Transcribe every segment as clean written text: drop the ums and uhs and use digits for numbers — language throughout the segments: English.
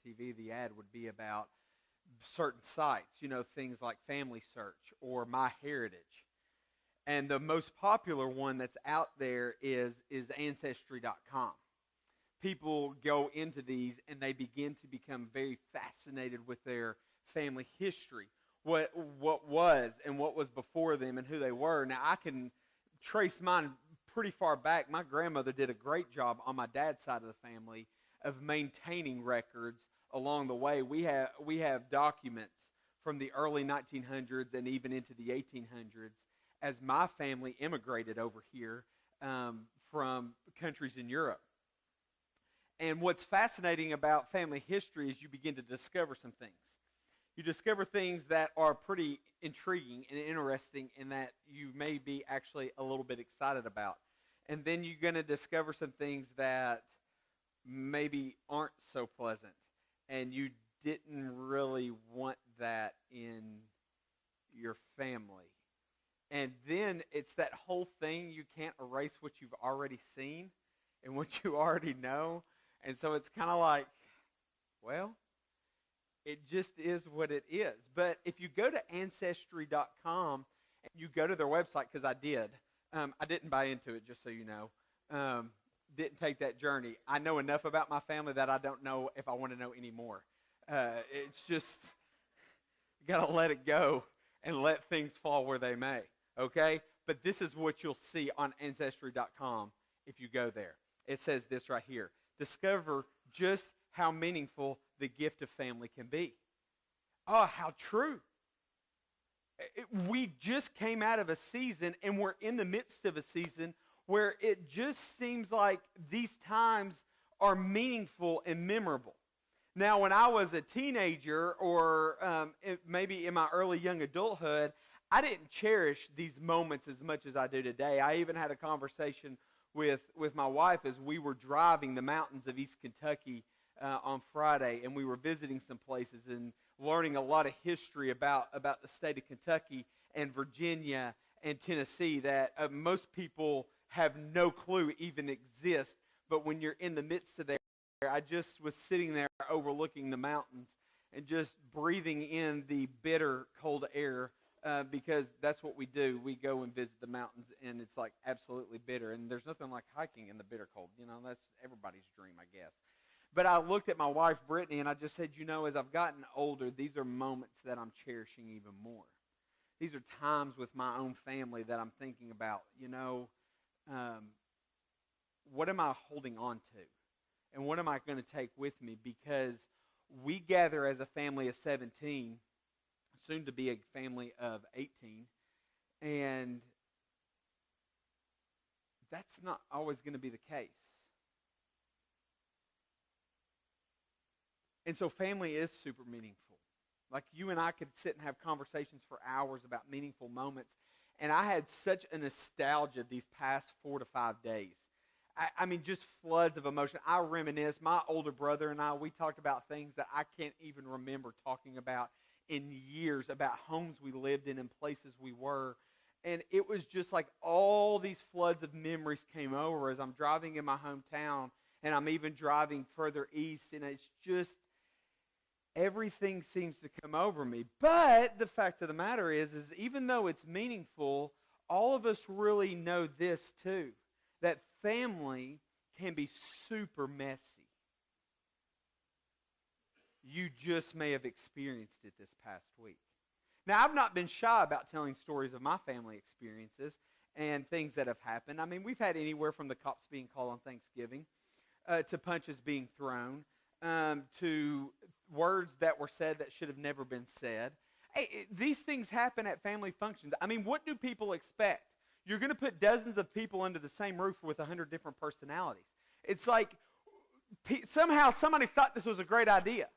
TV, the ad would be about certain sites, things like Family Search or MyHeritage. And the most popular one that's out there is Ancestry.com. People go into these and they begin to become very fascinated with their family history, what was and what was before them and who they were. Now, I can trace mine pretty far back. My grandmother did a great job on my dad's side of the family of maintaining records along the way. We have documents from the early 1900s and even into the 1800s as my family immigrated over here from countries in Europe. And what's fascinating about family history is you begin to discover some things. You discover things that are pretty intriguing and interesting and that you may be actually a little bit excited about. And then you're going to discover some things that maybe aren't so pleasant. And you didn't really want that in your family. And then it's that whole thing, you can't erase what you've already seen and what you already know. And so it's kind of like, well, it just is what it is. But if you go to Ancestry.com, and you go to their website, because I did. I didn't buy into it, just so you know. Didn't take that journey. I know enough about my family that I don't know if I want to know any more. It's just, you got to let it go and let things fall where they may, okay? But this is what you'll see on Ancestry.com if you go there. It says this right here. Discover just how meaningful the gift of family can be. Oh, how true. We just came out of a season, and we're in the midst of a season where it just seems like these times are meaningful and memorable. Now, when I was a teenager or maybe in my early young adulthood, I didn't cherish these moments as much as I do today. I even had a conversation with my wife as we were driving the mountains of East Kentucky on Friday, and we were visiting some places and learning a lot of history about the state of Kentucky and Virginia and Tennessee that most people have no clue even exist. But when you're in the midst of there, I just was sitting there overlooking the mountains and just breathing in the bitter, cold air because that's what we do. We go and visit the mountains, and it's like absolutely bitter. And there's nothing like hiking in the bitter cold. That's everybody's dream, I guess. But I looked at my wife, Brittany, and I just said, as I've gotten older, these are moments that I'm cherishing even more. These are times with my own family that I'm thinking about, what am I holding on to? And what am I going to take with me? Because we gather as a family of 17, soon to be a family of 18, and that's not always going to be the case. And so family is super meaningful. Like you and I could sit and have conversations for hours about meaningful moments. And I had such a nostalgia these past 4 to 5 days. I mean, just floods of emotion. I reminisce. My older brother and I, we talked about things that I can't even remember talking about in years, about homes we lived in and places we were. And it was just like all these floods of memories came over as I'm driving in my hometown, and I'm even driving further east, and it's just everything seems to come over me. But the fact of the matter is even though it's meaningful, all of us really know this too, that family can be super messy. You just may have experienced it this past week. Now, I've not been shy about telling stories of my family experiences and things that have happened. I mean, we've had anywhere from the cops being called on Thanksgiving to punches being thrown to words that were said that should have never been said. Hey, these things happen at family functions. I mean, what do people expect? You're going to put dozens of people under the same roof with 100 different personalities. It's like somehow somebody thought this was a great idea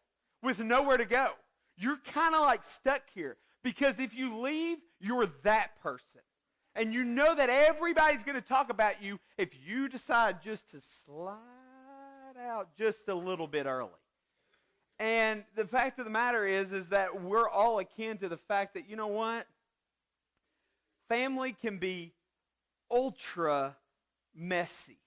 with nowhere to go. You're kind of like stuck here because if you leave, you're that person. And you know that everybody's going to talk about you if you decide just to slide out just a little bit early. And the fact of the matter is that we're all akin to the fact that, you know what? Family can be ultra messy.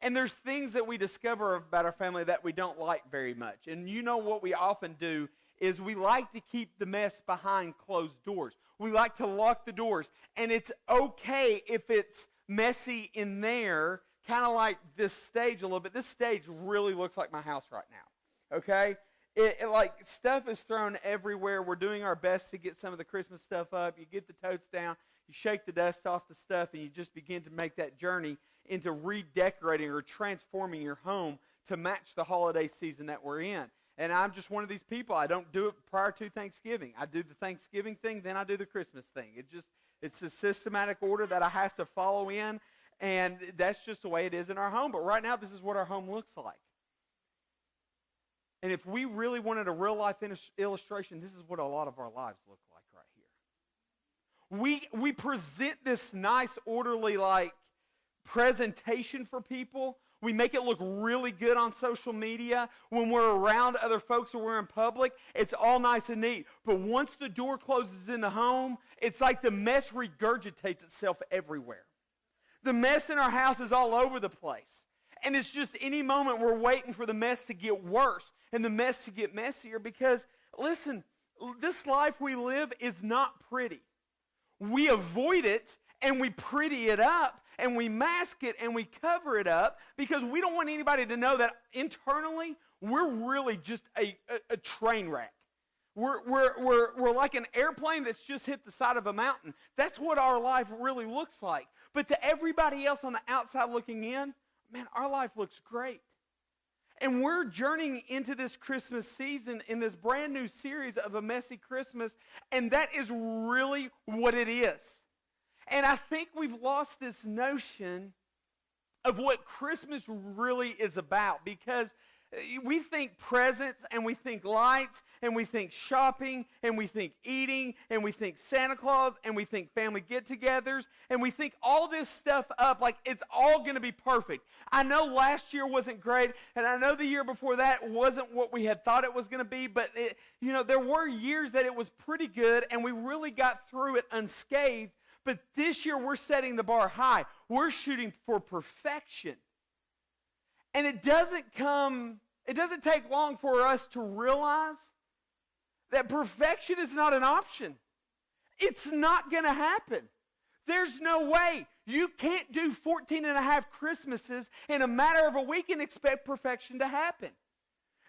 And there's things that we discover about our family that we don't like very much. And you know what we often do is we like to keep the mess behind closed doors. We like to lock the doors. And it's okay if it's messy in there, kind of like this stage a little bit. This stage really looks like my house right now, okay? It like stuff is thrown everywhere. We're doing our best to get some of the Christmas stuff up. You get the totes down, you shake the dust off the stuff, and you just begin to make that journey into redecorating or transforming your home to match the holiday season that we're in. And I'm just one of these people. I don't do it prior to Thanksgiving. I do the Thanksgiving thing, then I do the Christmas thing. It's a systematic order that I have to follow in, and that's just the way it is in our home. But right now, this is what our home looks like. And if we really wanted a real-life illustration, this is what a lot of our lives look like right here. We present this nice, orderly, presentation for people. We make it look really good on social media. When we're around other folks or we're in public, it's all nice and neat. But once the door closes in the home, it's like the mess regurgitates itself everywhere. The mess in our house is all over the place. And it's just any moment we're waiting for the mess to get worse and the mess to get messier because, listen, this life we live is not pretty. We avoid it and we pretty it up and we mask it and we cover it up because we don't want anybody to know that internally we're really just a train wreck. We're like an airplane that's just hit the side of a mountain. That's what our life really looks like. But to everybody else on the outside looking in, man, our life looks great. And we're journeying into this Christmas season in this brand new series of A Messy Christmas, and that is really what it is. And I think we've lost this notion of what Christmas really is about because we think presents and we think lights and we think shopping and we think eating and we think Santa Claus and we think family get-togethers and we think all this stuff up like it's all going to be perfect. I know last year wasn't great and I know the year before that wasn't what we had thought it was going to be, but there were years that it was pretty good and we really got through it unscathed. But this year we're setting the bar high. We're shooting for perfection. And it doesn't take long for us to realize that perfection is not an option. It's not going to happen. There's no way. You can't do 14 and a half Christmases in a matter of a week and expect perfection to happen.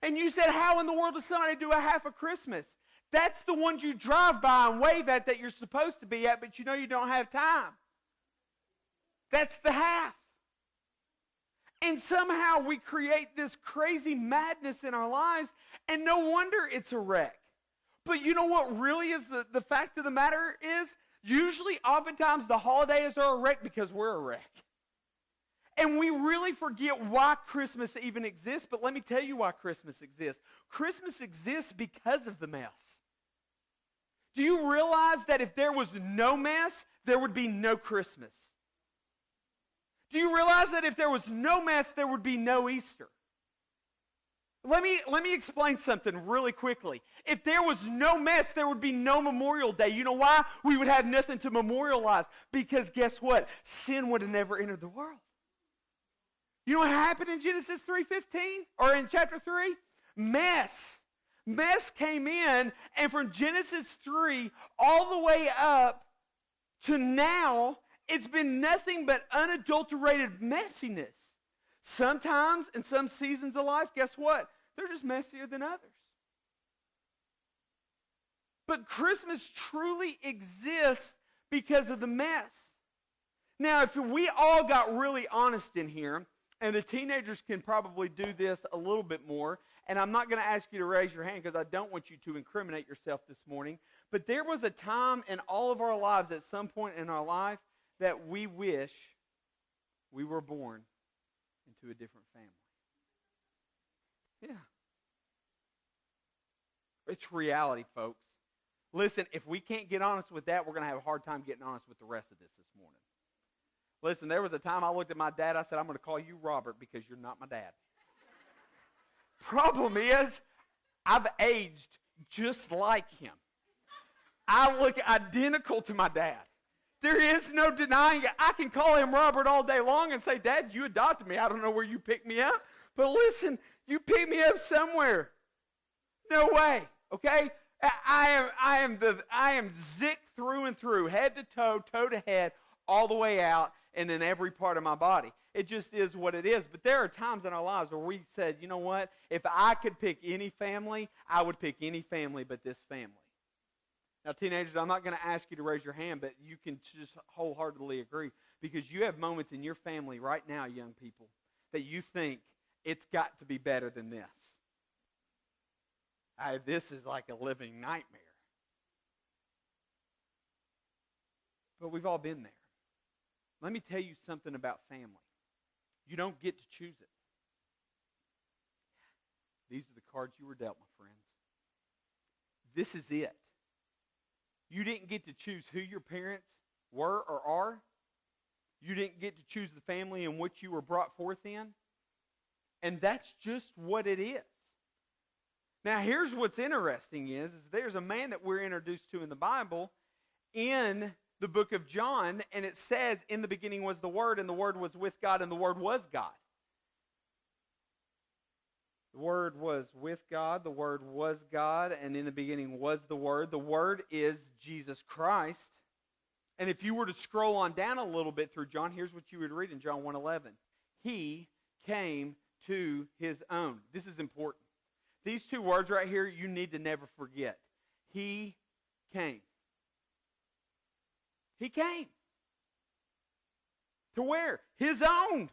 And you said, how in the world does somebody do a half a Christmas? That's the ones you drive by and wave at that you're supposed to be at, but you know you don't have time. That's the half. And somehow we create this crazy madness in our lives, and no wonder it's a wreck. But you know what really is the fact of the matter is? Usually, oftentimes, the holidays are a wreck because we're a wreck. And we really forget why Christmas even exists, but let me tell you why Christmas exists. Christmas exists because of the mess. Do you realize that if there was no mess, there would be no Christmas? Do you realize that if there was no mess, there would be no Easter? Let me explain something really quickly. If there was no mess, there would be no Memorial Day. You know why? We would have nothing to memorialize. Because guess what? Sin would have never entered the world. You know what happened in Genesis 3:15? Or in chapter 3? Mess. Mess came in, and from Genesis 3 all the way up to now, it's been nothing but unadulterated messiness. Sometimes, in some seasons of life, guess what? They're just messier than others. But Christmas truly exists because of the mess. Now, if we all got really honest in here, and the teenagers can probably do this a little bit more, and I'm not going to ask you to raise your hand because I don't want you to incriminate yourself this morning, but there was a time in all of our lives at some point in our life that we wish we were born into a different family. Yeah. It's reality, folks. Listen, if we can't get honest with that, we're going to have a hard time getting honest with the rest of this morning. Listen, there was a time I looked at my dad, I said, I'm going to call you Robert because you're not my dad. Problem is, I've aged just like him. I look identical to my dad. There is no denying it. I can call him Robert all day long and say, Dad, you adopted me. I don't know where you picked me up. But listen, you picked me up somewhere. No way, okay? I am Zick through and through, head to toe, toe to head, all the way out, and in every part of my body. It just is what it is. But there are times in our lives where we said, you know what? If I could pick any family, I would pick any family but this family. Now, teenagers, I'm not going to ask you to raise your hand, but you can just wholeheartedly agree, because you have moments in your family right now, young people, that you think it's got to be better than this. This is like a living nightmare. But we've all been there. Let me tell you something about family. You don't get to choose it. These are the cards you were dealt, my friends. This is it. You didn't get to choose who your parents were or are. You didn't get to choose the family in which you were brought forth in. And that's just what it is. Now, here's what's interesting is there's a man that we're introduced to in the Bible in the book of John, and it says, in the beginning was the Word, and the Word was with God, and the Word was God. The Word was with God, the Word was God, and in the beginning was the Word. The Word is Jesus Christ. And if you were to scroll on down a little bit through John, here's what you would read in John 1:11. He came to his own. This is important. These two words right here, you need to never forget. He came. He came. To where? His own.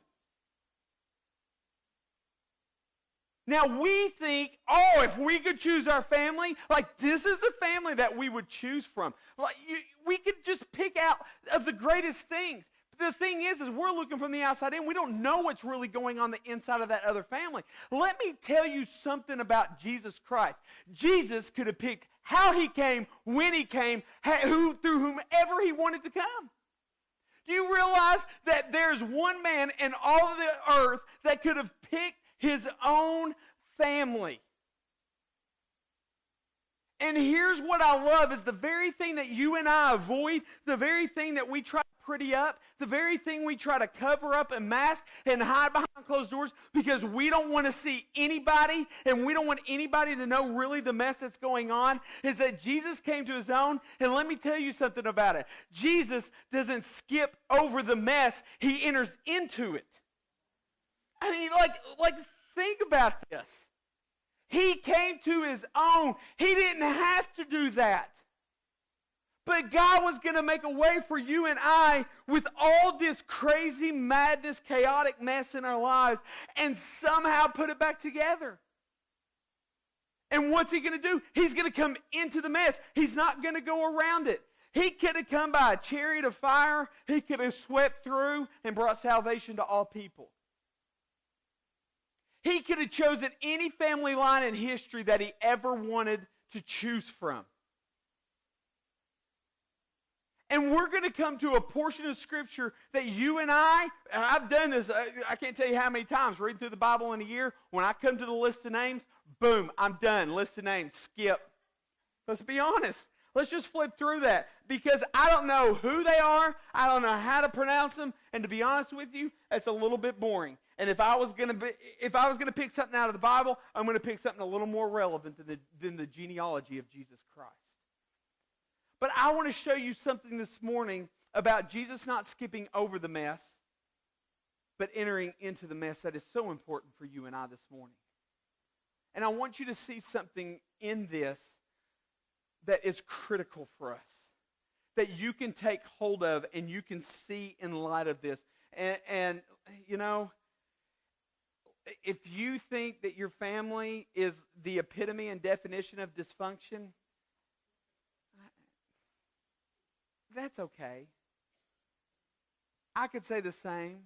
Now we think, oh, if we could choose our family, like this is a family that we would choose from. Like we could just pick out of the greatest things. The thing is we're looking from the outside in. We don't know what's really going on the inside of that other family. Let me tell you something about Jesus Christ. Jesus could have picked how he came, when he came, through whomever he wanted to come. Do you realize that there's one man in all of the earth that could have picked his own family? And here's what I love is the very thing that you and I avoid, the very thing that we try to pretty up, the very thing we try to cover up and mask and hide behind closed doors because we don't want to see anybody and we don't want anybody to know really the mess that's going on, is that Jesus came to his own. And let me tell you something about it. Jesus doesn't skip over the mess. He enters into it. I mean, like think about this. He came to his own. He didn't have to do that. But God was going to make a way for you and I with all this crazy madness, chaotic mess in our lives and somehow put it back together. And what's he going to do? He's going to come into the mess. He's not going to go around it. He could have come by a chariot of fire. He could have swept through and brought salvation to all people. He could have chosen any family line in history that he ever wanted to choose from. And we're going to come to a portion of Scripture that you and I've done this, I can't tell you how many times, reading through the Bible in a year, when I come to the list of names, boom, I'm done. List of names, skip. Let's be honest. Let's just flip through that because I don't know who they are. I don't know how to pronounce them. And to be honest with you, it's a little bit boring. And if I was going to pick something out of the Bible, I'm going to pick something a little more relevant than the genealogy of Jesus Christ. But I want to show you something this morning about Jesus not skipping over the mess, but entering into the mess that is so important for you and I this morning. And I want you to see something in this that is critical for us, that you can take hold of and you can see in light of this. And you know, if you think that your family is the epitome and definition of dysfunction, that's okay. I could say the same.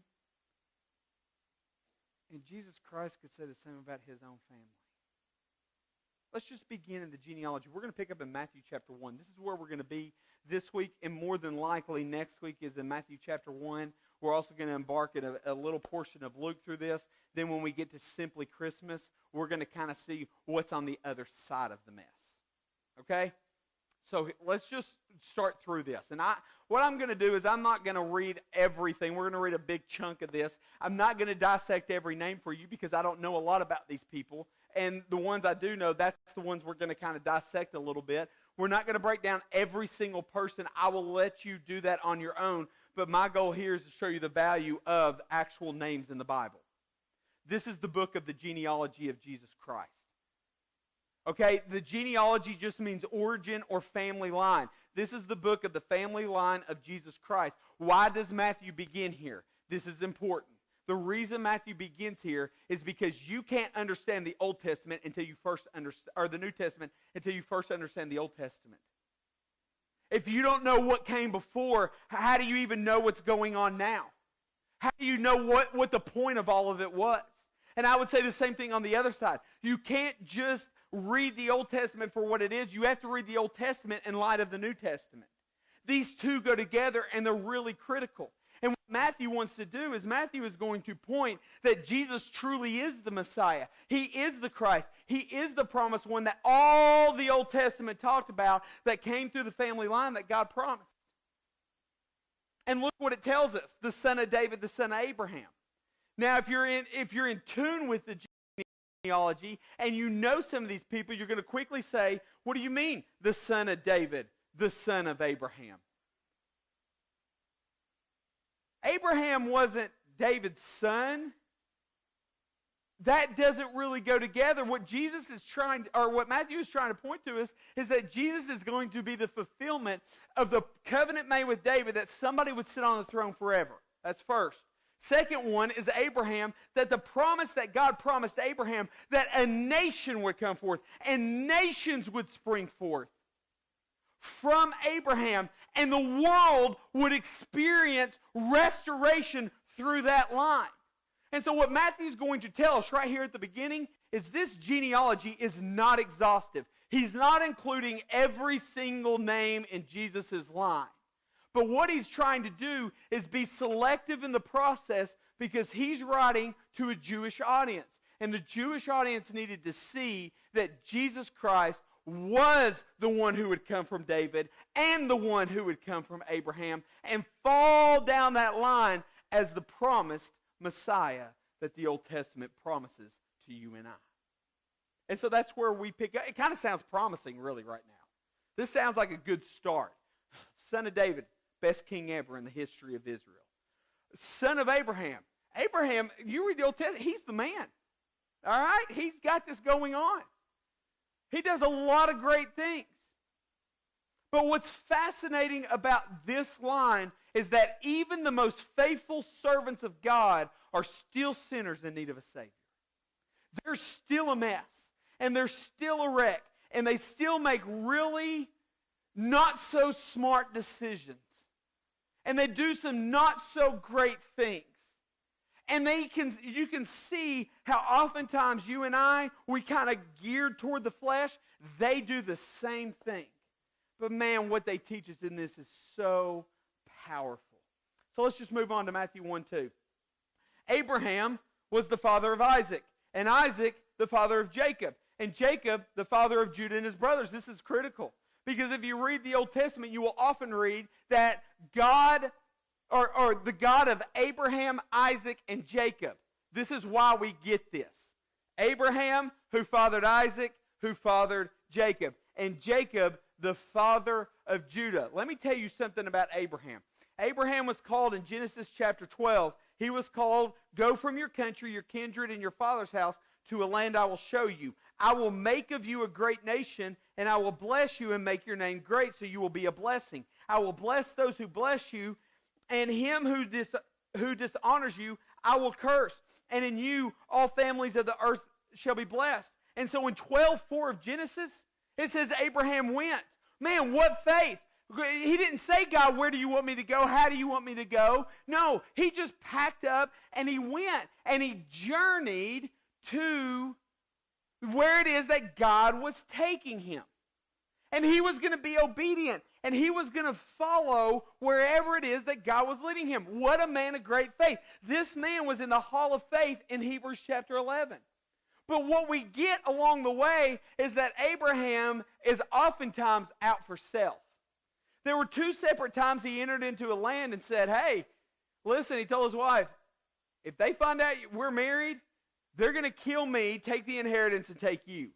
And Jesus Christ could say the same about his own family. Let's just begin in the genealogy. We're going to pick up in Matthew chapter 1. This is where we're going to be this week, and more than likely next week is in Matthew chapter 1. We're also going to embark in a little portion of Luke through this. Then when we get to Simply Christmas, we're going to kind of see what's on the other side of the mess. Okay? So let's just start through this. And what I'm going to do is I'm not going to read everything. We're going to read a big chunk of this. I'm not going to dissect every name for you because I don't know a lot about these people. And the ones I do know, that's the ones we're going to kind of dissect a little bit. We're not going to break down every single person. I will let you do that on your own. But my goal here is to show you the value of actual names in the Bible. This is the book of the genealogy of Jesus Christ. Okay, the genealogy just means origin or family line. This is the book of the family line of Jesus Christ. Why does Matthew begin here? This is important. The reason Matthew begins here is because you can't understand the Old Testament until you first understand, or the New Testament until you first understand the Old Testament. If you don't know what came before, how do you even know what's going on now? How do you know what the point of all of it was? And I would say the same thing on the other side. You can't just read the Old Testament for what it is. You have to read the Old Testament in light of the New Testament. These two go together, and they're really critical. And what Matthew wants to do is Matthew is going to point that Jesus truly is the Messiah. He is the Christ. He is the promised one that all the Old Testament talked about that came through the family line that God promised. And look what it tells us. The son of David, the son of Abraham. Now, if you're in tune with the genealogy and you know some of these people, you're going to quickly say, what do you mean, the son of David, the son of Abraham? Abraham wasn't David's son. That doesn't really go together. What what Matthew is trying to point to us is that Jesus is going to be the fulfillment of the covenant made with David that somebody would sit on the throne forever. That's first. Second one is Abraham, that the promise that God promised Abraham, that a nation would come forth and nations would spring forth from Abraham, and the world would experience restoration through that line. And so what Matthew's going to tell us right here at the beginning is this genealogy is not exhaustive. He's not including every single name in Jesus' line. But what he's trying to do is be selective in the process because he's writing to a Jewish audience. And the Jewish audience needed to see that Jesus Christ was the one who would come from David and the one who would come from Abraham and fall down that line as the promised Messiah that the Old Testament promises to you and I. And so that's where we pick up. It kind of sounds promising really right now. This sounds like a good start. Son of David, best king ever in the history of Israel. Son of Abraham. Abraham, you read the Old Testament, he's the man. All right? He's got this going on. He does a lot of great things. But what's fascinating about this line is that even the most faithful servants of God are still sinners in need of a Savior. They're still a mess, and they're still a wreck, and they still make really not so smart decisions. And they do some not so great things. And you can see how oftentimes you and I, we kind of geared toward the flesh. They do the same thing. But man, what they teach us in this is so powerful. So let's just move on to Matthew 1:2. Abraham was the father of Isaac, and Isaac the father of Jacob, and Jacob the father of Judah and his brothers. This is critical. Because if you read the Old Testament, you will often read that God, or the God of Abraham, Isaac, and Jacob. This is why we get this. Abraham, who fathered Isaac, who fathered Jacob. And Jacob, the father of Judah. Let me tell you something about Abraham. Abraham was called in Genesis chapter 12. He was called, go from your country, your kindred, and your father's house to a land I will show you. I will make of you a great nation, and I will bless you and make your name great, so you will be a blessing. I will bless those who bless you, and him who dishonors you, I will curse. And in you, all families of the earth shall be blessed. And so in 12:4 of Genesis, it says Abraham went. Man, what faith. He didn't say, God, where do you want me to go? How do you want me to go? No, he just packed up and he went. And he journeyed to where it is that God was taking him. And he was going to be obedient. And he was going to follow wherever it is that God was leading him. What a man of great faith. This man was in the hall of faith in Hebrews chapter 11. But what we get along the way is that Abraham is oftentimes out for self. There were 2 separate times he entered into a land and said, hey, listen, he told his wife, if they find out we're married, they're going to kill me, take the inheritance, and take you.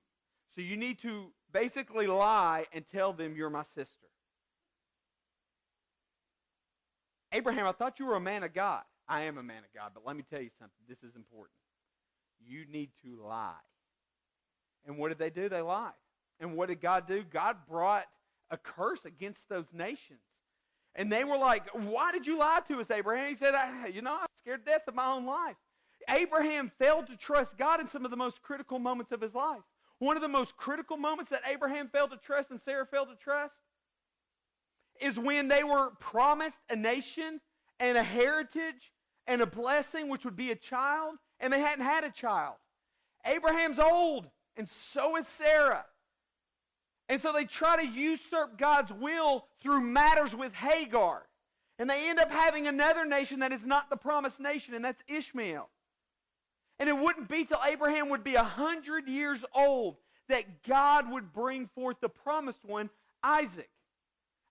So you need to basically lie and tell them you're my sister. Abraham, I thought you were a man of God. I am a man of God, but let me tell you something. This is important. You need to lie. And what did they do? They lied. And what did God do? God brought a curse against those nations. And they were like, why did you lie to us, Abraham? He said, I'm scared to death of my own life. Abraham failed to trust God in some of the most critical moments of his life. One of the most critical moments that Abraham failed to trust and Sarah failed to trust is when they were promised a nation and a heritage and a blessing, which would be a child, and they hadn't had a child. Abraham's old, and so is Sarah. And so they try to usurp God's will through matters with Hagar. And they end up having another nation that is not the promised nation, and that's Ishmael. And it wouldn't be till Abraham would be 100 years old that God would bring forth the promised one, Isaac.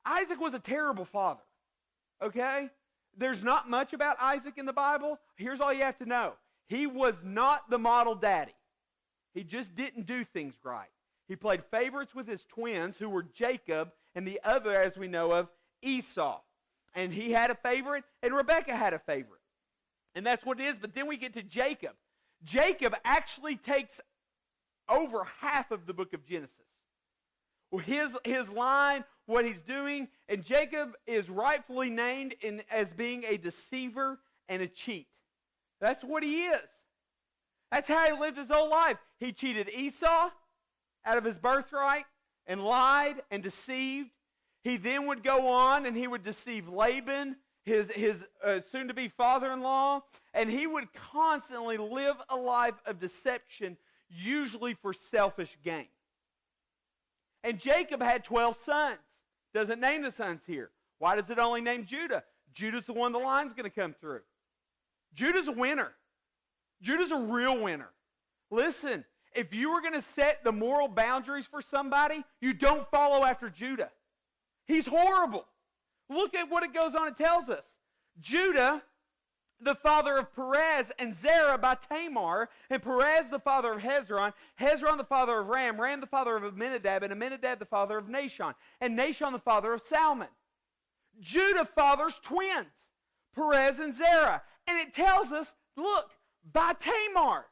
Isaac was a terrible father, okay? There's not much about Isaac in the Bible. Here's all you have to know. He was not the model daddy. He just didn't do things right. He played favorites with his twins, who were Jacob, and the other, as we know of, Esau. And he had a favorite, and Rebekah had a favorite. And that's what it is. But then we get to Jacob. Jacob actually takes over half of the book of Genesis. Well, his line, what he's doing, and Jacob is rightfully named as being a deceiver and a cheat. That's what he is. That's how he lived his whole life. He cheated Esau out of his birthright and lied and deceived. He then would go on and he would deceive Laban, his soon-to-be father-in-law, and he would constantly live a life of deception, usually for selfish gain. And Jacob had 12 sons. Doesn't name the sons here. Why does it only name Judah? Judah's the one the line's going to come through. Judah's a winner. Judah's a real winner. Listen, if you were going to set the moral boundaries for somebody, you don't follow after Judah. He's horrible. Look at what it goes on and tells us. Judah, the father of Perez, and Zerah by Tamar, and Perez the father of Hezron, Hezron the father of Ram, Ram the father of Amminadab, and Amminadab the father of Nahshon, and Nahshon the father of Salmon. Judah fathers twins, Perez and Zerah. And it tells us, look, by Tamar.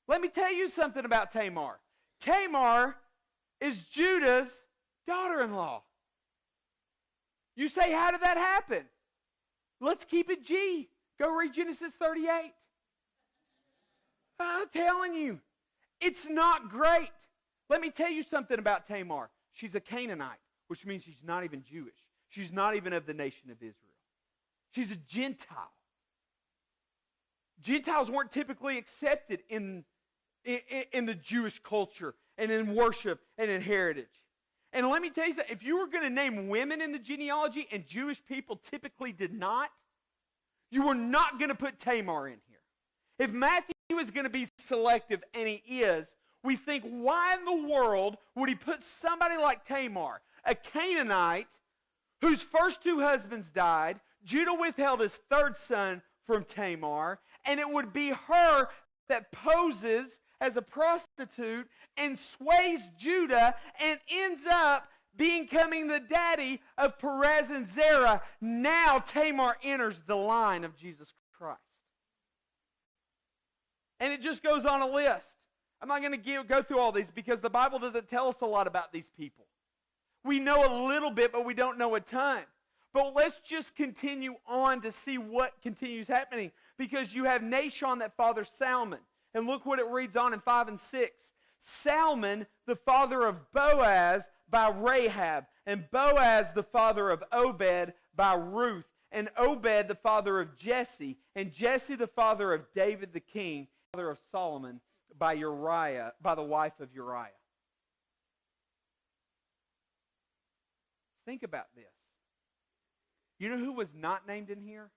Let me tell you something about Tamar. Tamar is Judah's daughter-in-law. You say, how did that happen? Let's keep it G. Go read Genesis 38. I'm telling you, it's not great. Let me tell you something about Tamar. She's a Canaanite, which means she's not even Jewish. She's not even of the nation of Israel. She's a Gentile. Gentiles weren't typically accepted in the Jewish culture and in worship and in heritage. And let me tell you something, if you were going to name women in the genealogy and Jewish people typically did not, you were not going to put Tamar in here. If Matthew is going to be selective, and he is, we think, why in the world would he put somebody like Tamar, a Canaanite, whose first 2 husbands died, Judah withheld his 3rd son from Tamar, and it would be her that poses as a prostitute and sways Judah and ends up becoming the daddy of Perez and Zerah. Now Tamar enters the line of Jesus Christ. And it just goes on a list. I'm not going to go through all these because the Bible doesn't tell us a lot about these people. We know a little bit, but we don't know a ton. But let's just continue on to see what continues happening. Because you have Nahshon that fathers Salmon. And look what it reads on in 5 and 6. Salmon, the father of Boaz by Rahab. And Boaz, the father of Obed by Ruth. And Obed, the father of Jesse. And Jesse, the father of David the king. Father of Solomon by Uriah, by the wife of Uriah. Think about this. You know who was not named in here?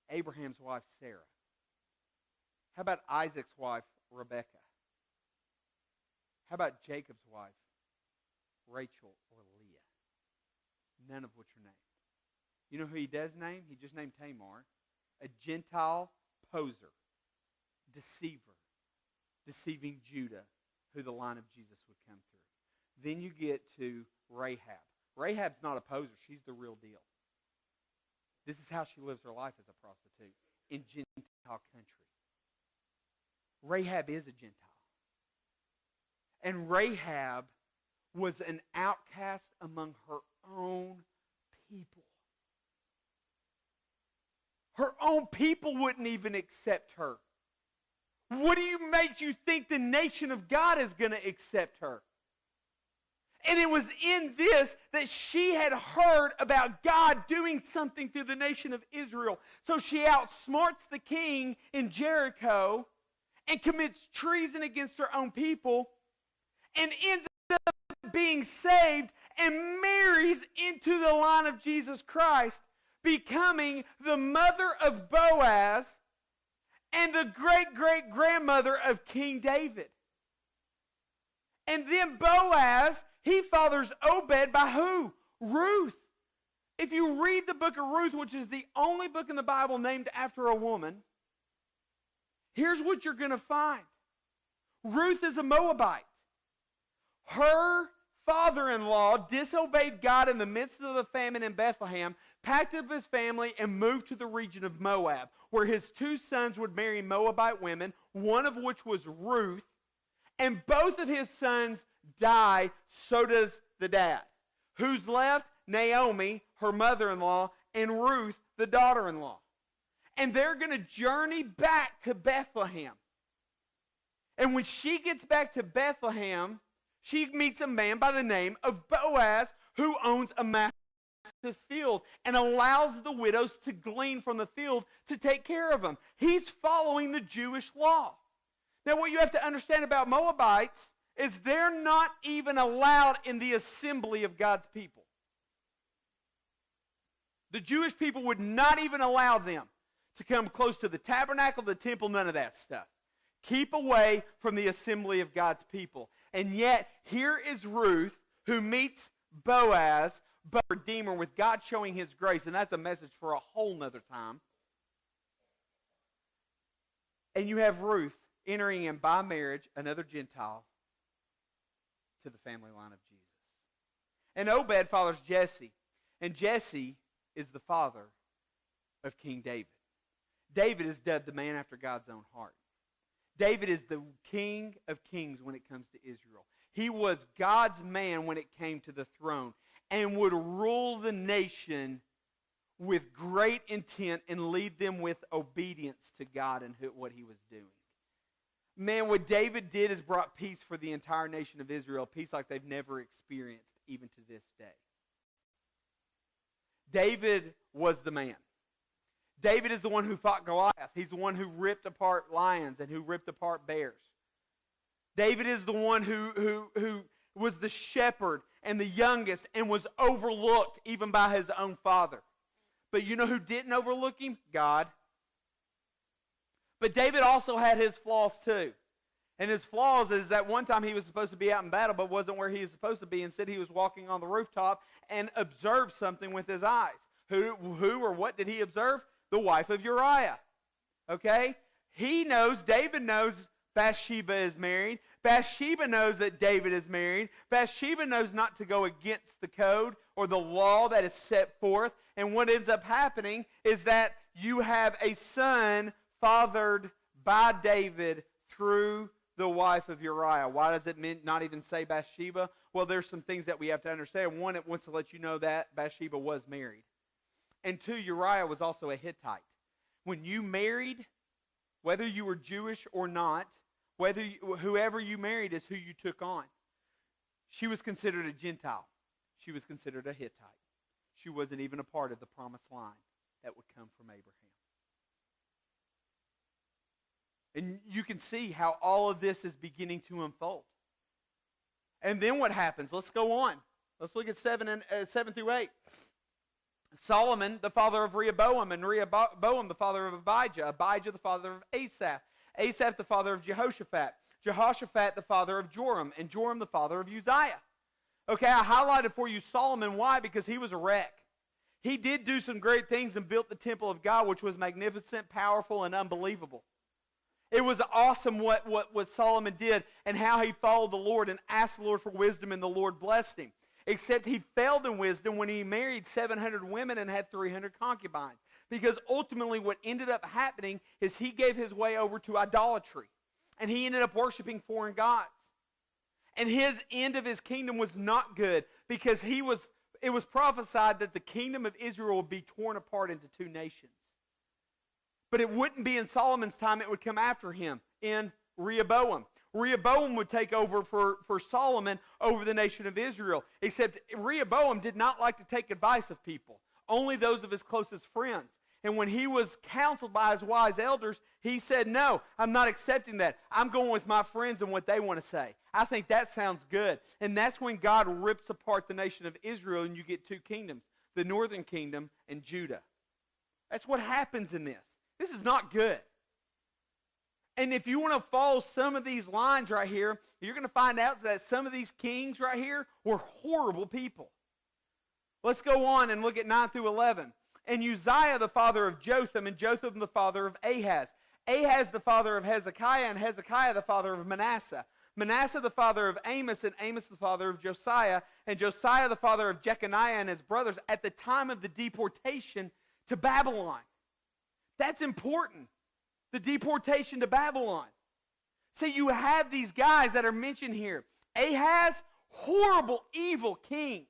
Abraham's wife, Sarah. How about Isaac's wife, Rebekah? How about Jacob's wife, Rachel or Leah? None of which are named. You know who he does name? He just named Tamar, a Gentile poser, deceiver, deceiving Judah, who the line of Jesus would come through. Then you get to Rahab. Rahab's not a poser. She's the real deal. This is how she lives her life as a prostitute in Gentile country. Rahab is a Gentile. And Rahab was an outcast among her own people. Her own people wouldn't even accept her. What do you make you think the nation of God is going to accept her? And it was in this that she had heard about God doing something through the nation of Israel. So she outsmarts the king in Jericho and commits treason against her own people and ends up being saved and marries into the line of Jesus Christ, becoming the mother of Boaz and the great-great-grandmother of King David. And then Boaz, he fathers Obed by who? Ruth. If you read the book of Ruth, which is the only book in the Bible named after a woman, here's what you're going to find. Ruth is a Moabite. Her father-in-law disobeyed God in the midst of the famine in Bethlehem, packed up his family, and moved to the region of Moab, where his two sons would marry Moabite women, one of which was Ruth, and both of his sons die, so does the dad. Who's left? Naomi, her mother-in-law, and Ruth, the daughter-in-law. And they're going to journey back to Bethlehem. And when she gets back to Bethlehem, she meets a man by the name of Boaz, who owns a massive field and allows the widows to glean from the field to take care of them. He's following the Jewish law. Now, what you have to understand about Moabites is they're not even allowed in the assembly of God's people. The Jewish people would not even allow them to come close to the tabernacle, the temple, none of that stuff. Keep away from the assembly of God's people. And yet, here is Ruth, who meets Boaz, but Redeemer, with God showing His grace. And that's a message for a whole nother time. And you have Ruth entering in by marriage, another Gentile, to the family line of Jesus. And Obed fathers Jesse. And Jesse is the father of King David. David is dubbed the man after God's own heart. David is the King of kings when it comes to Israel. He was God's man when it came to the throne and would rule the nation with great intent and lead them with obedience to God and what He was doing. Man, what David did is brought peace for the entire nation of Israel, peace like they've never experienced even to this day. David was the man. David is the one who fought Goliath. He's the one who ripped apart lions and who ripped apart bears. David is the one who was the shepherd and the youngest and was overlooked even by his own father. But you know who didn't overlook him? God. But David also had his flaws too. And his flaws is that one time he was supposed to be out in battle but wasn't where he was supposed to be. Instead, he was walking on the rooftop and observed something with his eyes. Who or what did he observe? The wife of Uriah. Okay? He knows, David knows Bathsheba is married. Bathsheba knows that David is married. Bathsheba knows not to go against the code or the law that is set forth. And what ends up happening is that you have a son fathered by David through the wife of Uriah. Why does it not even say Bathsheba? Well, there's some things that we have to understand. One, it wants to let you know that Bathsheba was married. And two, Uriah was also a Hittite. When you married, whether you were Jewish or not, whoever you married is who you took on. She was considered a Gentile. She was considered a Hittite. She wasn't even a part of the promised line that would come from Abraham. And you can see how all of this is beginning to unfold. And then what happens? Let's go on. Let's look at 7 through 8. Solomon, the father of Rehoboam, and Rehoboam, the father of Abijah. Abijah, the father of Asaph. Asaph the father of Jehoshaphat, Jehoshaphat the father of Joram, and Joram the father of Uzziah. Okay, I highlighted for you Solomon. Why? Because he was a wreck. He did do some great things and built the temple of God, which was magnificent, powerful, and unbelievable. It was awesome what Solomon did and how he followed the Lord and asked the Lord for wisdom, and the Lord blessed him. Except he failed in wisdom when he married 700 women and had 300 concubines. Because ultimately what ended up happening is he gave his way over to idolatry. And he ended up worshiping foreign gods. And his end of his kingdom was not good, because it was prophesied that the kingdom of Israel would be torn apart into two nations. But it wouldn't be in Solomon's time, it would come after him in Rehoboam. Rehoboam would take over for Solomon over the nation of Israel. Except Rehoboam did not like to take advice of people, only those of his closest friends. And when he was counseled by his wise elders, he said, no, I'm not accepting that. I'm going with my friends and what they want to say. I think that sounds good. And that's when God rips apart the nation of Israel and you get two kingdoms, the northern kingdom and Judah. That's what happens in this. This is not good. And if you want to follow some of these lines right here, you're going to find out that some of these kings right here were horrible people. Let's go on and look at 9 through 11. And Uzziah the father of Jotham, and Jotham the father of Ahaz. Ahaz the father of Hezekiah, and Hezekiah the father of Manasseh. Manasseh the father of Amos, and Amos the father of Josiah, and Josiah the father of Jeconiah and his brothers at the time of the deportation to Babylon. That's important. The deportation to Babylon. See, you have these guys that are mentioned here. Ahaz, horrible, evil king.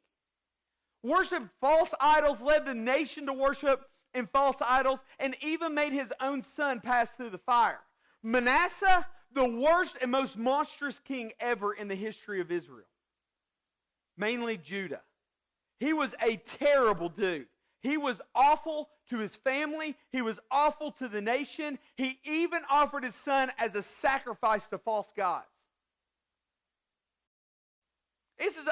Worshipped false idols, led the nation to worship in false idols, and even made his own son pass through the fire. Manasseh, the worst and most monstrous king ever in the history of Israel. Mainly Judah. He was a terrible dude. He was awful to his family. He was awful to the nation. He even offered his son as a sacrifice to false gods. This is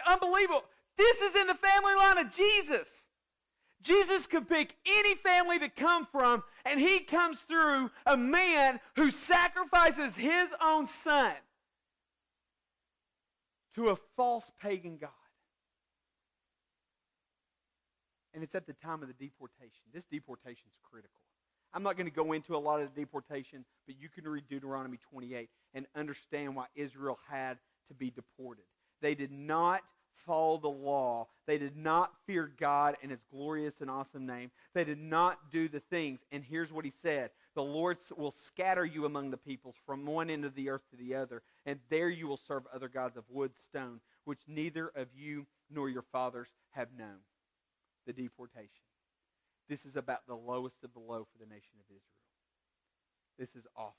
unbelievable. This is in the family line of Jesus. Jesus could pick any family to come from, and he comes through a man who sacrifices his own son to a false pagan god. And it's at the time of the deportation. This deportation is critical. I'm not going to go into a lot of the deportation, but you can read Deuteronomy 28 and understand why Israel had to be deported. They did not follow the law. They did not fear God and his glorious and awesome name. They did not do the things. And here's what he said. The Lord will scatter you among the peoples from one end of the earth to the other, and there you will serve other gods of wood, stone, which neither of you nor your fathers have known. The deportation. This is about the lowest of the low for the nation of Israel. This is awful.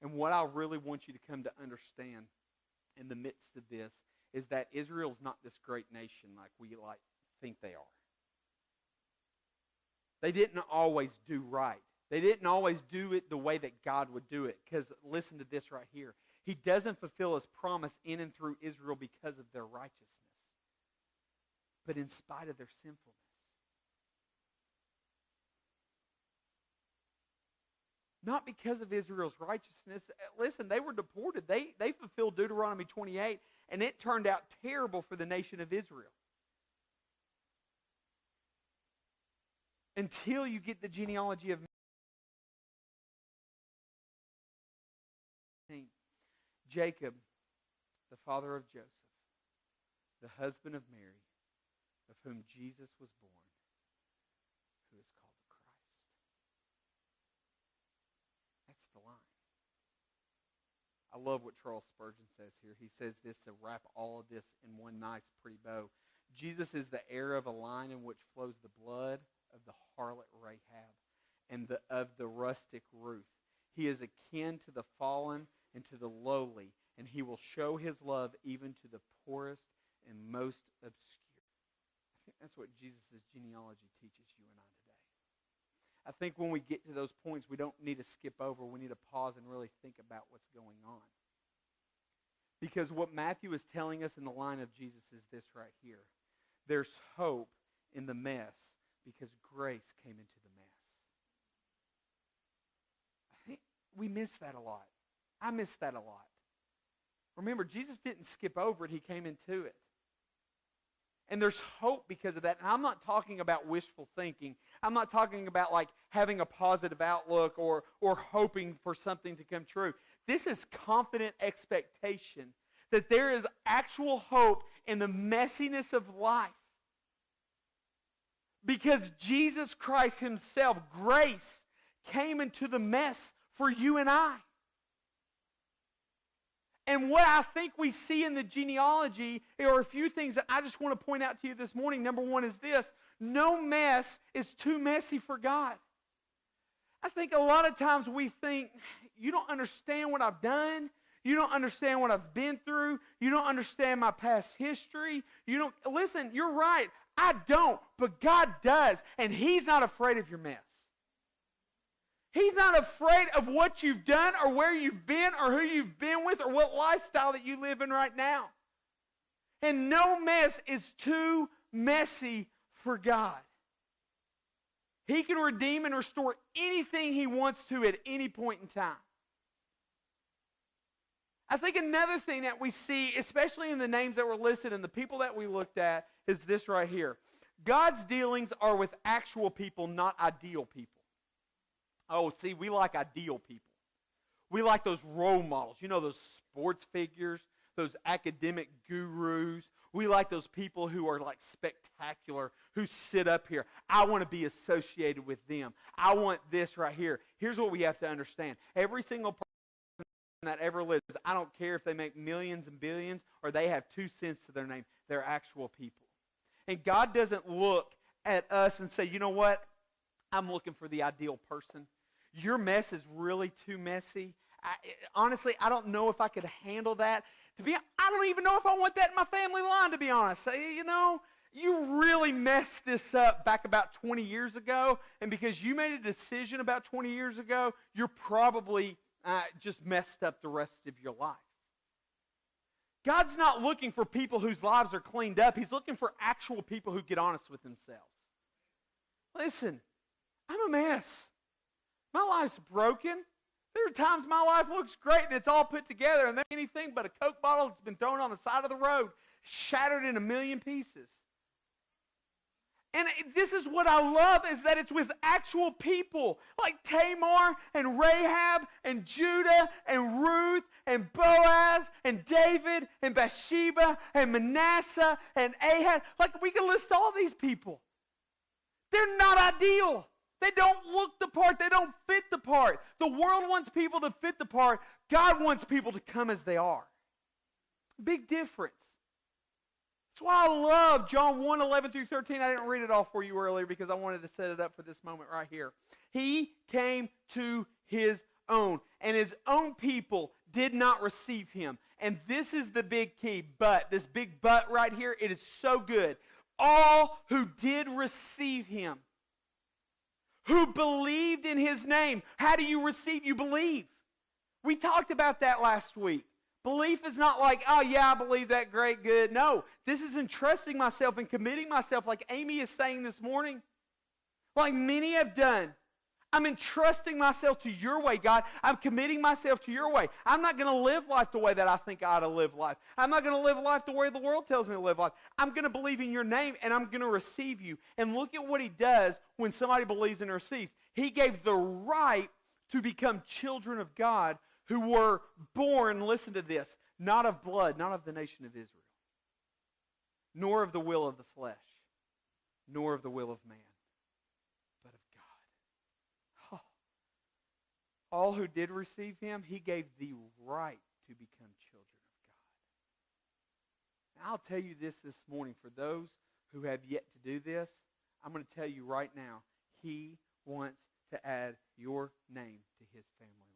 And what I really want you to come to understand in the midst of this is that Israel's not this great nation like we think they are. They didn't always do right. They didn't always do it the way that God would do it. Because listen to this right here. He doesn't fulfill his promise in and through Israel because of their righteousness, but in spite of their sinfulness. Not because of Israel's righteousness. Listen, they were deported. They fulfilled Deuteronomy 28, and it turned out terrible for the nation of Israel. Until you get the genealogy of Jacob, the father of Joseph, the husband of Mary, of whom Jesus was born, who is called the Christ. That's the line. I love what Charles Spurgeon says here. He says this to wrap all of this in one nice, pretty bow. Jesus is the heir of a line in which flows the blood of the harlot Rahab and of the rustic Ruth. He is akin to the fallen and to the lowly, and he will show his love even to the poorest and most obscure. I think that's what Jesus' genealogy teaches you and I today. I think when we get to those points, we don't need to skip over. We need to pause and really think about what's going on. Because what Matthew is telling us in the line of Jesus is this right here. There's hope in the mess because grace came into the mess. we miss that a lot. I miss that a lot. Remember, Jesus didn't skip over it. He came into it. And there's hope because of that. And I'm not talking about wishful thinking. I'm not talking about like having a positive outlook or hoping for something to come true. This is confident expectation that there is actual hope in the messiness of life. Because Jesus Christ himself, grace, came into the mess for you and I. And what I think we see in the genealogy are a few things that I just want to point out to you this morning. Number one is this: no mess is too messy for God. I think a lot of times we think, you don't understand what I've done. You don't understand what I've been through. You don't understand my past history. Listen, you're right. I don't, but God does. And He's not afraid of your mess. He's not afraid of what you've done or where you've been or who you've been with or what lifestyle that you live in right now. And no mess is too messy for God. He can redeem and restore anything He wants to at any point in time. I think another thing that we see, especially in the names that were listed and the people that we looked at, is this right here. God's dealings are with actual people, not ideal people. Oh, see, we like ideal people. We like those role models. You know, those sports figures, those academic gurus. We like those people who are like spectacular, who sit up here. I want to be associated with them. I want this right here. Here's what we have to understand. Every single person that ever lives, I don't care if they make millions and billions or they have 2 cents to their name. They're actual people. And God doesn't look at us and say, you know what? I'm looking for the ideal person. Your mess is really too messy. Honestly, I don't know if I could handle that. I don't even know if I want that in my family line, to be honest. You really messed this up back about 20 years ago, and because you made a decision about 20 years ago, you're probably just messed up the rest of your life. God's not looking for people whose lives are cleaned up. He's looking for actual people who get honest with themselves. Listen, I'm a mess. My life's broken. There are times my life looks great and it's all put together and there's anything but a Coke bottle that's been thrown on the side of the road, shattered in a million pieces. And this is what I love, is that it's with actual people like Tamar and Rahab and Judah and Ruth and Boaz and David and Bathsheba and Manasseh and Ahab. Like, we can list all these people. They're not ideal. They don't look the part. They don't fit the part. The world wants people to fit the part. God wants people to come as they are. Big difference. That's why I love John 1:11 through 13. I didn't read it all for you earlier because I wanted to set it up for this moment right here. He came to His own, and His own people did not receive Him. And this is the big key, but. This big but right here, it is so good. All who did receive Him, who believed in His name. How do you receive? You believe. We talked about that last week. Belief is not like, oh yeah, I believe that, great, good. No, this is entrusting myself and committing myself, like Amy is saying this morning, like many have done. I'm entrusting myself to your way, God. I'm committing myself to your way. I'm not going to live life the way that I think I ought to live life. I'm not going to live life the way the world tells me to live life. I'm going to believe in your name, and I'm going to receive you. And look at what He does when somebody believes and receives. He gave the right to become children of God who were born, listen to this, not of blood, not of the nation of Israel, nor of the will of the flesh, nor of the will of man, but of God. All who did receive Him, He gave the right to become children of God. And I'll tell you this morning, for those who have yet to do this, I'm going to tell you right now, He wants to add your name to His family line.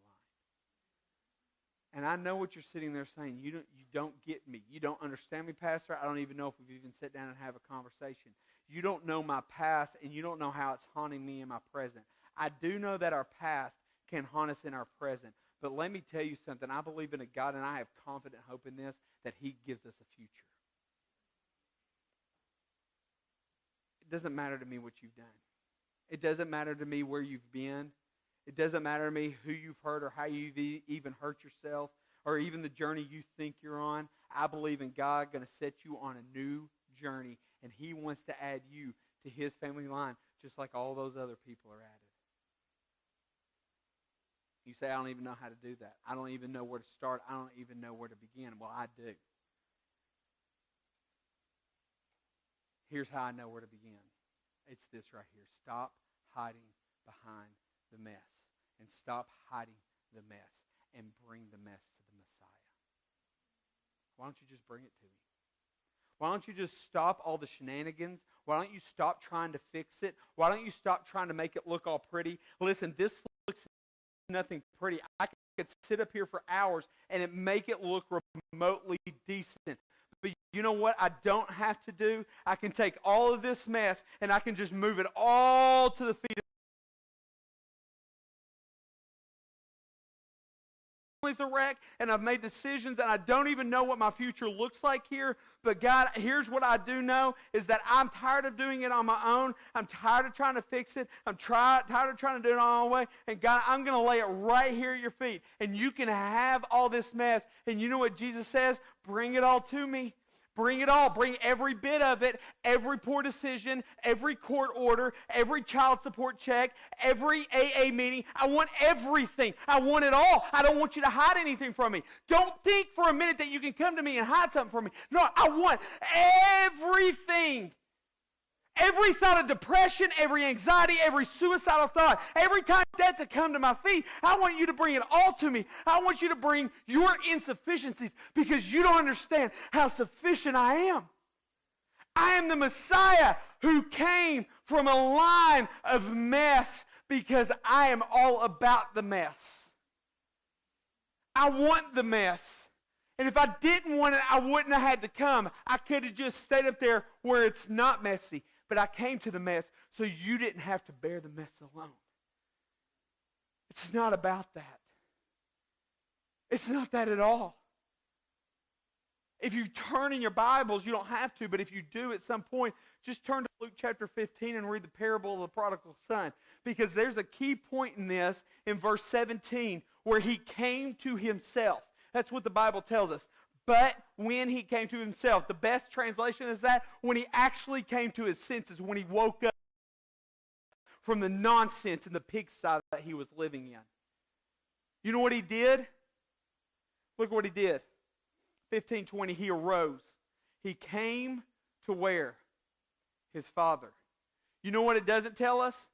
And I know what you're sitting there saying. You don't get me. You don't understand me, Pastor. I don't even know if we've even sat down and have a conversation. You don't know my past, and you don't know how it's haunting me in my present. I do know that our past can haunt us in our present. But let me tell you something. I believe in a God, and I have confident hope in this, that He gives us a future. It doesn't matter to me what you've done. It doesn't matter to me where you've been. It doesn't matter to me who you've hurt or how you've even hurt yourself or even the journey you think you're on. I believe in God going to set you on a new journey, and He wants to add you to His family line just like all those other people are added. You say, I don't even know how to do that. I don't even know where to start. I don't even know where to begin. Well, I do. Here's how I know where to begin. It's this right here. Stop hiding behind the mess. And stop hiding the mess. And bring the mess to the Messiah. Why don't you just bring it to me? Why don't you just stop all the shenanigans? Why don't you stop trying to fix it? Why don't you stop trying to make it look all pretty? Listen, this looks nothing pretty. I could sit up here for hours and make it look remotely decent. But you know what I don't have to do? I can take all of this mess and I can just move it all to the feet of a wreck, and I've made decisions, and I don't even know what my future looks like here. But God, here's what I do know, is that I'm tired of doing it on my own. I'm tired of trying to fix it. I'm tired of trying to do it my own way. And God, I'm going to lay it right here at your feet. And you can have all this mess. And you know what Jesus says? Bring it all to me. Bring it all. Bring every bit of it, every poor decision, every court order, every child support check, every AA meeting. I want everything. I want it all. I don't want you to hide anything from me. Don't think for a minute that you can come to me and hide something from me. No, I want everything. Every thought of depression, every anxiety, every suicidal thought, every time that to come to my feet, I want you to bring it all to me. I want you to bring your insufficiencies because you don't understand how sufficient I am. I am the Messiah who came from a line of mess because I am all about the mess. I want the mess. And if I didn't want it, I wouldn't have had to come. I could have just stayed up there where it's not messy. But I came to the mess so you didn't have to bear the mess alone. It's not about that. It's not that at all. If you turn in your Bibles, you don't have to, but if you do at some point, just turn to Luke chapter 15 and read the parable of the prodigal son. Because there's a key point in this in verse 17 where he came to himself. That's what the Bible tells us. But when he came to himself, the best translation is that when he actually came to his senses, when he woke up from the nonsense and the pigsty that he was living in. You know what he did? Look what he did. 15:20, he arose. He came to where? His father. You know what it doesn't tell us?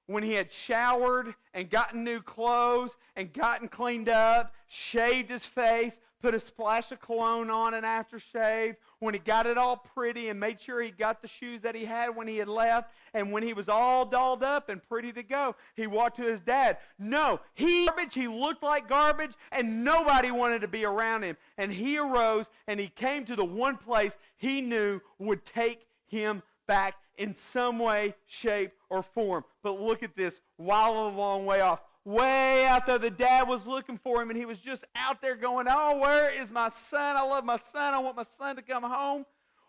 When he had showered and gotten new clothes and gotten cleaned up, shaved his face, put a splash of cologne on an aftershave, when he got it all pretty and made sure he got the shoes that he had when he had left, and when he was all dolled up and pretty to go, he walked to his dad. No, he looked like garbage, and nobody wanted to be around him. And he arose, and he came to the one place he knew would take him back in some way, shape, or form. But look at this, while a long way off. Way out there, the dad was looking for him, and he was just out there going, oh, where is my son? I love my son. I want my son to come home.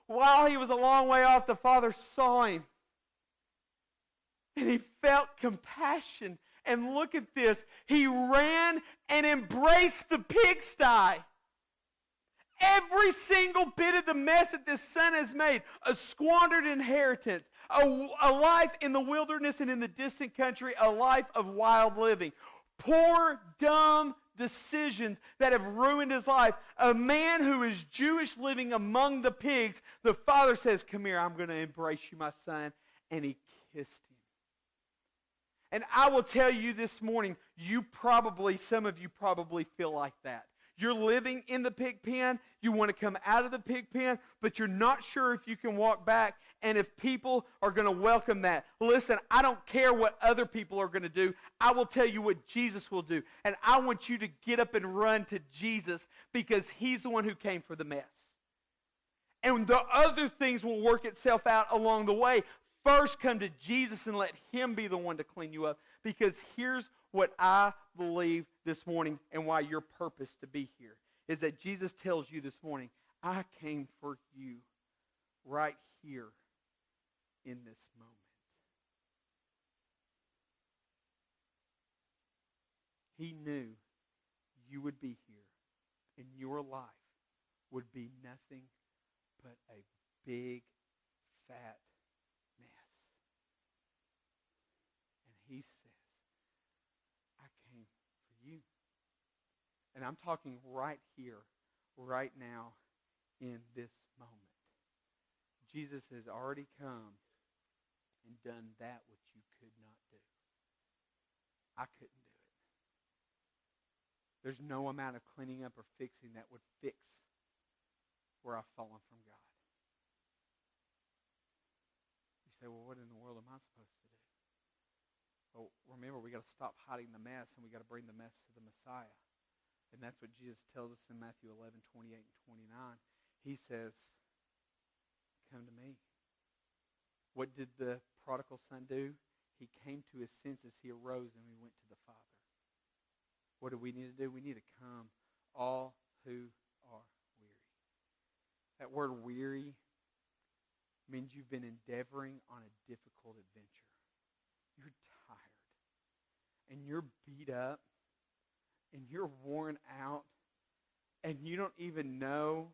While he was a long way off, the father saw him, and he felt compassion. And look at this. He ran and embraced the pigsty. Every single bit of the mess that this son has made, a squandered inheritance, a life in the wilderness and in the distant country, a life of wild living, poor, dumb decisions that have ruined his life, a man who is Jewish living among the pigs, the father says, come here, I'm going to embrace you, my son, and he kissed him. And I will tell you this morning, some of you probably feel like that. You're living in the pig pen. You want to come out of the pig pen, but you're not sure if you can walk back and if people are going to welcome that. Listen, I don't care what other people are going to do. I will tell you what Jesus will do. And I want you to get up and run to Jesus because he's the one who came for the mess. And the other things will work itself out along the way. First, come to Jesus and let him be the one to clean you up. Because here's what I believe this morning and why your purpose to be here is that Jesus tells you this morning, I came for you right here in this moment. He knew you would be here and your life would be nothing but a big, fat mess. And he says, I came for you. And I'm talking right here, right now, in this moment. Jesus has already come and done that which you could not do. I couldn't do it. There's no amount of cleaning up or fixing that would fix where I've fallen from God. You say, well, what in the world am I supposed to do? Well, remember, we got to stop hiding the mess, and we got to bring the mess to the Messiah. And that's what Jesus tells us in Matthew 11:28 and 29. He says, come to me. What did the prodigal son do? He came to his senses. He arose, and we went to the Father. What do we need to do? We need to come, all who are weary. That word weary means you've been endeavoring on a difficult adventure. You're tired, and you're beat up, and you're worn out, and you don't even know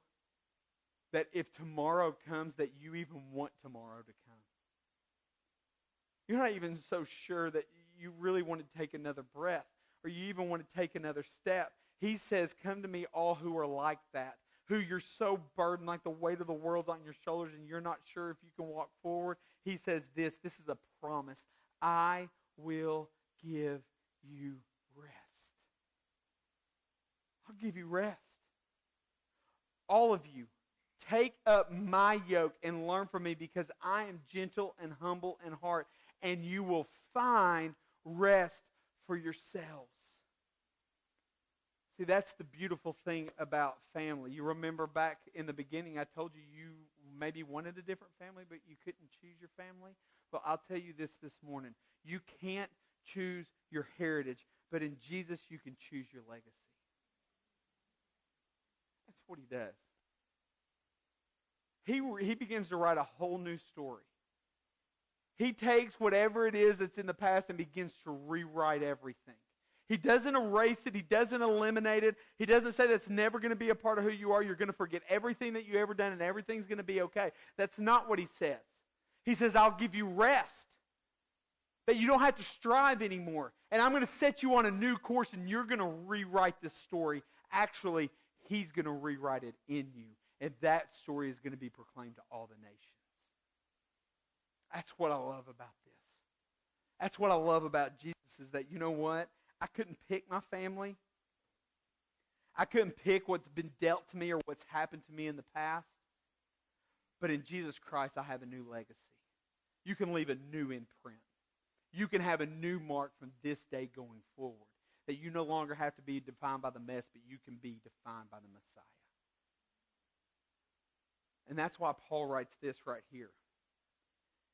that if tomorrow comes that you even want tomorrow to come. You're not even so sure that you really want to take another breath or you even want to take another step. He says, come to me all who are like that, who you're so burdened like the weight of the world's on your shoulders and you're not sure if you can walk forward. He says this is a promise. I will give you rest. I'll give you rest. All of you, take up my yoke and learn from me because I am gentle and humble in heart, and you will find rest for yourselves. See, that's the beautiful thing about family. You remember back in the beginning, I told you you maybe wanted a different family, but you couldn't choose your family. Well, I'll tell you this morning. You can't choose your heritage, but in Jesus you can choose your legacy. That's what he does. He begins to write a whole new story. He takes whatever it is that's in the past and begins to rewrite everything. He doesn't erase it. He doesn't eliminate it. He doesn't say that's never going to be a part of who you are. You're going to forget everything that you've ever done and everything's going to be okay. That's not what he says. He says, I'll give you rest. That you don't have to strive anymore. And I'm going to set you on a new course and you're going to rewrite this story. Actually, he's going to rewrite it in you. And that story is going to be proclaimed to all the nations. That's what I love about this. That's what I love about Jesus is that, you know what? I couldn't pick my family. I couldn't pick what's been dealt to me or what's happened to me in the past. But in Jesus Christ, I have a new legacy. You can leave a new imprint. You can have a new mark from this day going forward. That you no longer have to be defined by the mess, but you can be defined by the Messiah. And that's why Paul writes this right here.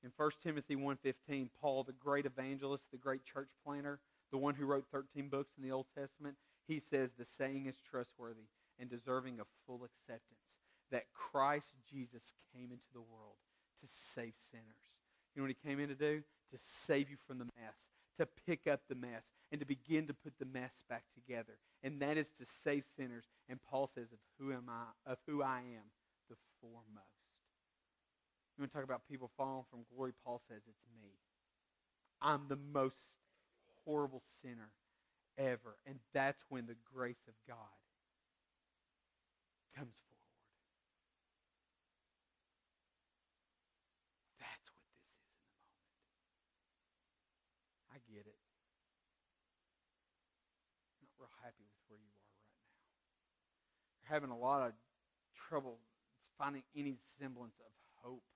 In 1 Timothy 1:15, Paul, the great evangelist, the great church planner, the one who wrote 13 books in the Old Testament, he says the saying is trustworthy and deserving of full acceptance, that Christ Jesus came into the world to save sinners. You know what he came in to do? To save you from the mess, to pick up the mess, and to begin to put the mess back together. And that is to save sinners. And Paul says, of who I am, the foremost. You want to talk about people falling from glory? Paul says, it's me. I'm the most horrible sinner ever. And that's when the grace of God comes forward. That's what this is in the moment. I get it. I'm not real happy with where you are right now. You're having a lot of trouble finding any semblance of hope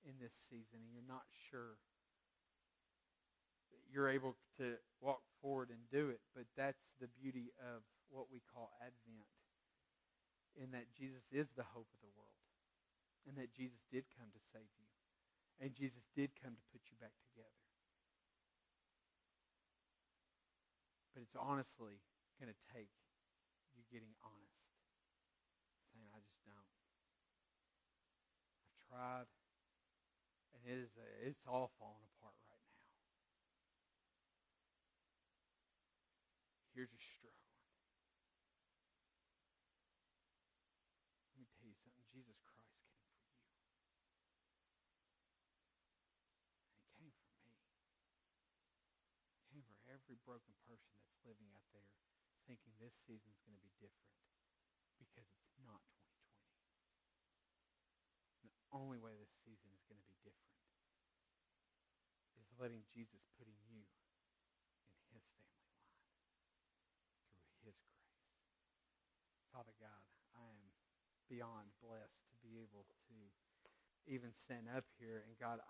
in this season, and you're not sure that you're able to walk forward and do it. But that's the beauty of what we call Advent, in that Jesus is the hope of the world, and that Jesus did come to save you, and Jesus did come to put you back together. But it's honestly going to take you getting honest, saying, I just don't. I've tried, and it's all falling apart right now. You're just struggling. Let me tell you something. Jesus Christ came for you. And he came for me. He came for every broken person that's living out there thinking this season's going to be different, because it's not 2020. And the only way this season is going to be different is letting Jesus putting you in his family line through his grace. Father God, I am beyond blessed to be able to even stand up here. And God,